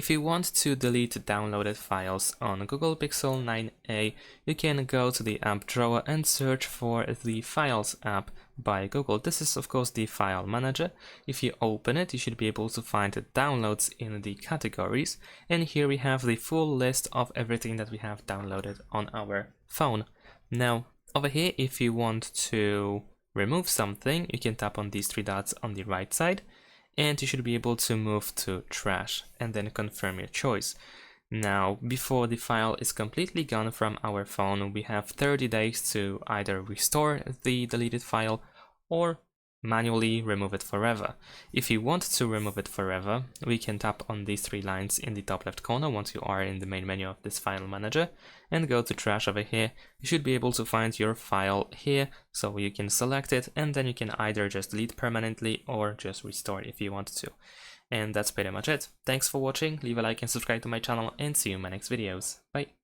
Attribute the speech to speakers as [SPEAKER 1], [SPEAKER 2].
[SPEAKER 1] If you want to delete downloaded files on Google Pixel 9a, you can go to the app drawer and search for the Files app by Google. This is of course the file manager. If you open it, you should be able to find the downloads in the categories, and here we have the full list of everything that we have downloaded on our phone. Now over here, if you want to remove something, you can tap on these three dots on the right side, and you should be able to move to trash and then confirm your choice. Now, before the file is completely gone from our phone, we have 30 days to either restore the deleted file or manually remove it forever. If you want to remove it forever, we can tap on these three lines in the top left corner once you are in the main menu of this file manager and go to trash over here. You should be able to find your file here, so you can select it and then you can either just delete permanently or just restore if you want to. And that's pretty much it. Thanks for watching, leave a like and subscribe to my channel, and see you in my next videos. Bye!